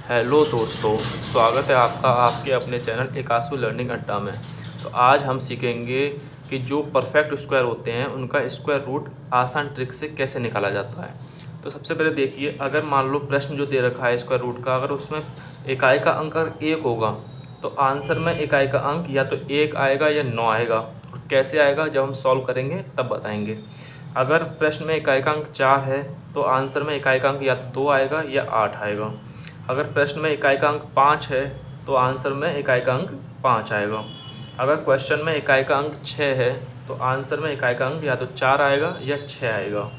Hello दोस्तों, स्वागत है आपका आपके अपने चैनल एकासु लर्निंग अड्डा में। तो आज हम सीखेंगे कि जो परफेक्ट स्क्वायर होते हैं उनका स्क्वायर रूट आसान ट्रिक से कैसे निकाला जाता है। तो सबसे पहले देखिए, अगर मान लो प्रश्न जो दे रखा है स्क्वायर रूट का, अगर उसमें इकाई का अंक अगर 1 होगा तो आंसर में इकाई का अंक या तो 1 आएगा या 9 आएगा। और कैसे आएगा जब हम सॉल्व करेंगे तब बताएंगे। अगर प्रश्न में इकाई का अंक 4 है तो आंसर में इकाई का अंक या 2 आएगा या 8 आएगा। अगर प्रश्न में इकाई का अंक 5 है तो आंसर में इकाई का अंक 5 आएगा। अगर क्वेश्चन में इकाई का अंक 6 है तो आंसर में इकाई का अंक या तो 4 आएगा या 6 आएगा।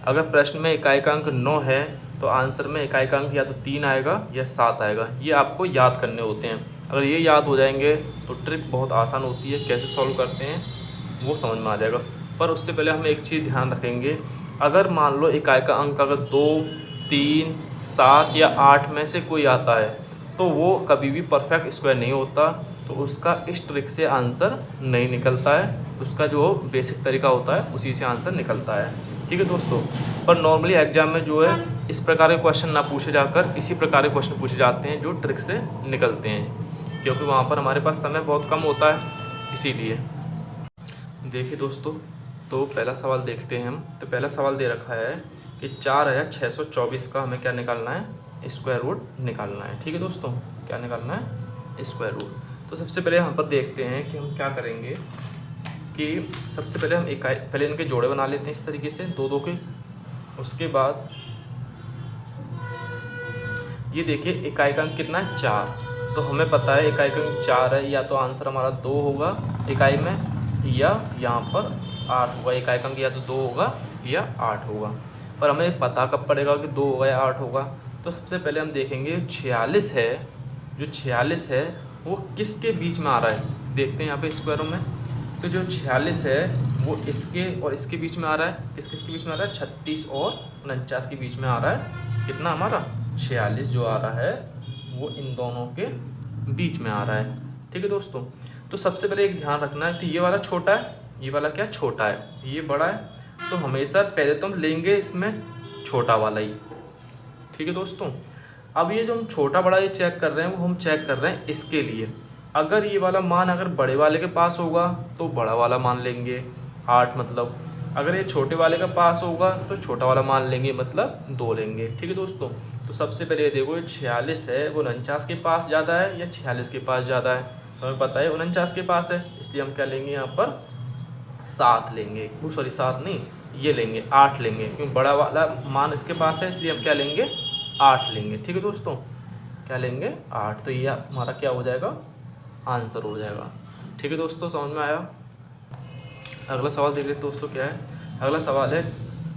अगर प्रश्न में इकाई का अंक 9 है तो आंसर में इकाई का अंक या तो 3 आएगा या 7 आएगा। ये आपको याद करने होते हैं। अगर ये याद हो जाएंगे तो ट्रिक बहुत आसान होती है, कैसे सॉल्व करते हैं वो समझ में आ जाएगा। पर उससे पहले हम एक चीज़ ध्यान रखेंगे, अगर मान लो इकाई का अंक अगर 2, 3, 7 या 8 में से कोई आता है तो वो कभी भी परफेक्ट स्क्वायर नहीं होता। तो उसका इस ट्रिक से आंसर नहीं निकलता है, उसका जो बेसिक तरीका होता है उसी से आंसर निकलता है। ठीक है दोस्तों। पर नॉर्मली एग्जाम में जो है इस प्रकार के क्वेश्चन ना पूछे जाकर इसी प्रकार के क्वेश्चन पूछे जाते हैं जो ट्रिक से निकलते हैं, क्योंकि वहाँ पर हमारे पास समय बहुत कम होता है इसीलिए। देखिए दोस्तों, तो पहला सवाल देखते हैं हम। तो पहला सवाल दे रखा है कि 4624 का हमें क्या निकालना है, स्क्वायर रूट निकालना है। ठीक है दोस्तों, क्या निकालना है, स्क्वायर रूट। तो सबसे पहले यहाँ पर देखते हैं कि हम क्या करेंगे कि सबसे पहले हम इकाई पहले इनके जोड़े बना लेते हैं इस तरीके से 2 2 के। उसके बाद ये देखिए इकाई का अंक कितना है, 4। तो हमें पता है इकाई का अंक 4 है, या तो आंसर हमारा 2 होगा इकाई में या यहाँ पर 8 होगा। इकाई का अंक या तो 2 होगा या 8 होगा। पर हमें पता कब पड़ेगा कि 2 होगा या 8 होगा। तो सबसे पहले हम देखेंगे 46 है, जो 46 है वो किसके बीच में आ रहा है। देखते हैं यहाँ पे स्क्वायरों में। तो जो 46 है वो इसके और इसके बीच में आ रहा है। किस किस के बीच में आ रहा है, 36 और 49 के बीच में आ रहा है। कितना हमारा 46 जो आ रहा है वो इन दोनों के बीच में आ रहा है। ठीक है दोस्तों। तो सबसे पहले एक ध्यान रखना है कि ये वाला छोटा है, ये वाला क्या छोटा है, ये बड़ा है। तो हमेशा पहले तो हम लेंगे इसमें छोटा वाला ही। ठीक है दोस्तों। अब ये जो हम छोटा बड़ा ये चेक कर रहे हैं वो हम चेक कर रहे हैं इसके लिए। अगर ये वाला मान अगर बड़े वाले के पास होगा तो बड़ा वाला मान लेंगे 8, मतलब अगर ये छोटे वाले के पास होगा तो छोटा वाला मान लेंगे, मतलब 2 लेंगे। ठीक है दोस्तों। तो सबसे पहले ये देखो, ये 46 है वो 49 के पास ज़्यादा है या 46 के पास ज़्यादा है। तो हमें पता है 49 के पास है, इसलिए हम क्या लेंगे यहाँ पर 7 लेंगे। वो सॉरी 7 नहीं, ये लेंगे 8 लेंगे, क्योंकि बड़ा वाला मान इसके पास है इसलिए हम क्या लेंगे 8 लेंगे। ठीक है दोस्तों, क्या लेंगे 8। तो ये हमारा क्या हो जाएगा, आंसर हो जाएगा। ठीक है दोस्तों, समझ में आया। अगला सवाल देख लेते दोस्तों क्या है। अगला सवाल है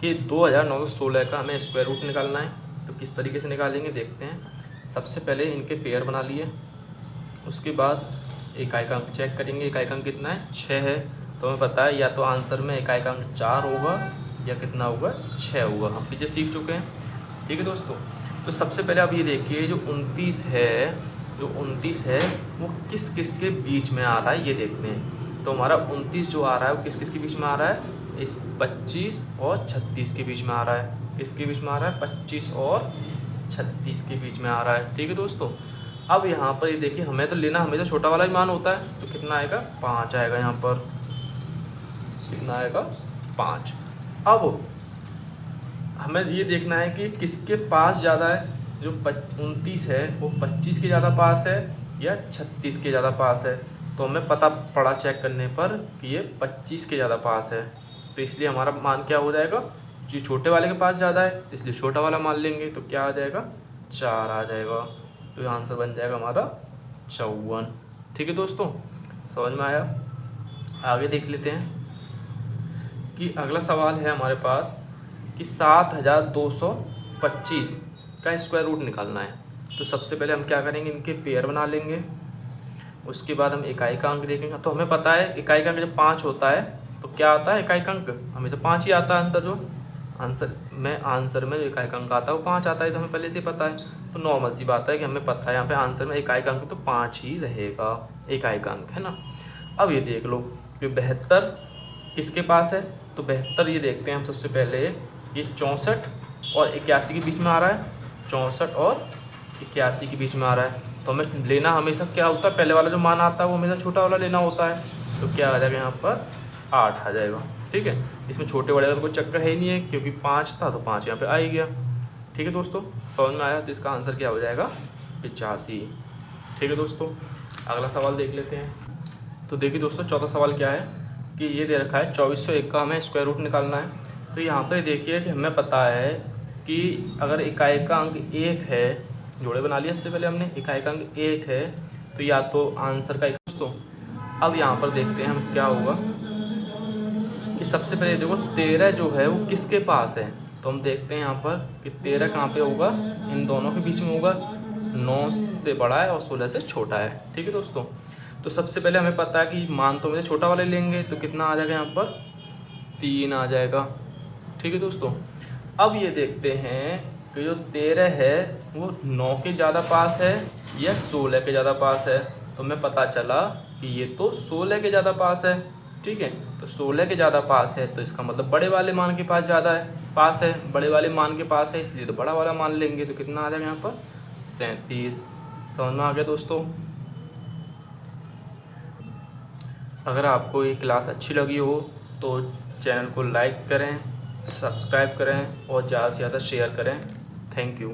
कि 2916 का हमें स्क्वायर रूट निकालना है। तो किस तरीके से निकालेंगे देखते हैं। सबसे पहले इनके पेयर बना लिए, उसके बाद इकाई का अंक चेक करेंगे। इकाई का अंक कितना है, 6 है। तो हमें पता है या तो आंसर में इकाई का अंक 4 होगा या कितना होगा, 6 होगा। हम पीछे सीख चुके हैं। ठीक है दोस्तों। तो सबसे पहले आप ये देखिए जो 29 है वो किस किस के बीच में आ रहा है ये देखते हैं। तो हमारा 29 जो आ रहा है वो किस किस के बीच में आ रहा है, इस 25 और 36 के बीच में आ रहा है। किसके बीच में आ रहा है, 25 और 36 के बीच में आ रहा है। ठीक है दोस्तों। अब यहाँ पर ये देखिए, हमें तो लेना हमेशा छोटा वाला ही मान होता है। तो कितना आएगा, 5 आएगा। यहाँ पर कितना आएगा, 5। अब हमें ये देखना है कि किसके पास ज़्यादा है। जो 29 है वो 25 के ज़्यादा पास है या 36 के ज़्यादा पास है। तो हमें पता पड़ा चेक करने पर कि ये 25 के ज़्यादा पास है। तो इसलिए हमारा मान क्या हो जाएगा, जो छोटे वाले के पास ज़्यादा है इसलिए छोटा वाला मान लेंगे। तो क्या आ जाएगा, 4 आ जाएगा। तो ये आंसर बन जाएगा हमारा 54। ठीक है दोस्तों, समझ में आया। आगे देख लेते हैं कि अगला सवाल है हमारे पास कि 7225 का स्क्वायर रूट निकालना है। तो सबसे पहले हम क्या करेंगे, इनके पेयर बना लेंगे। उसके बाद हम इकाई का अंक देखेंगे। तो हमें पता है इकाई का अंक जब 5 होता है तो क्या आता है, इकाई का अंक हमेशा 5 ही आता है। आंसर में जो इकाई का अंक आता है वो 5 आता है। तो हमें पहले से पता है। तो नॉर्मल सी बात है कि हमें पता है यहाँ पे आंसर में इकाई का अंक तो 5 ही रहेगा, इकाई का अंक है ना। अब ये देख लो कि 72 किसके पास है। तो 72 ये देखते हैं हम सबसे पहले, ये 64 और 81 के बीच में आ रहा है। 64 और 81 के बीच में आ रहा है। तो हमें लेना हमेशा क्या होता है, पहले वाला जो मान आता है वो हमेशा छोटा वाला लेना होता है। तो क्या आ जाएगा यहाँ पर 8 आ जाएगा। ठीक है, इसमें छोटे बड़े का कोई चक्कर है ही नहीं है, क्योंकि 5 था तो 5 यहाँ पे आ ही गया। ठीक है दोस्तों, समझ में आया। तो इसका आंसर क्या हो जाएगा 85। ठीक है दोस्तों, अगला सवाल देख लेते हैं। तो देखिए दोस्तों, चौथा सवाल क्या है कि ये दे रखा है 2401 का हमें स्क्वायर रूट निकालना है। तो यहाँ पर देखिए कि हमें पता है कि अगर इकाई का अंक 1 है, जोड़े बना लिया सबसे पहले हमने, इकाई का अंक 1 है तो या तो आंसर का दोस्तों। अब यहाँ पर देखते हैं हम क्या होगा कि सबसे पहले देखो 13 जो है वो किसके पास है। तो हम देखते हैं यहाँ पर कि 13 कहाँ पे होगा, इन दोनों के बीच में होगा। 9 से बड़ा है और 16 से छोटा है। ठीक है दोस्तों, तो सबसे पहले हमें पता है कि मान तो मेरे छोटा वाले लेंगे, तो कितना आ जाएगा यहाँ पर 3 आ जाएगा। ठीक है दोस्तों, अब ये देखते हैं कि जो 13 है वो 9 के ज़्यादा पास है या 16 के ज़्यादा पास है। तो हमें पता चला कि ये तो 16 के ज़्यादा पास है। ठीक है, तो 16 के ज़्यादा पास है तो इसका मतलब बड़े वाले मान के पास ज़्यादा है, पास है, बड़े वाले मान के पास है, इसलिए तो बड़ा वाला मान लेंगे। तो कितना आ जाएगा यहाँ पर 37। समझ में आ गया दोस्तों। अगर आपको ये क्लास अच्छी लगी हो तो चैनल को लाइक करें, सब्सक्राइब करें और ज़्यादा से ज़्यादा शेयर करें। Thank you.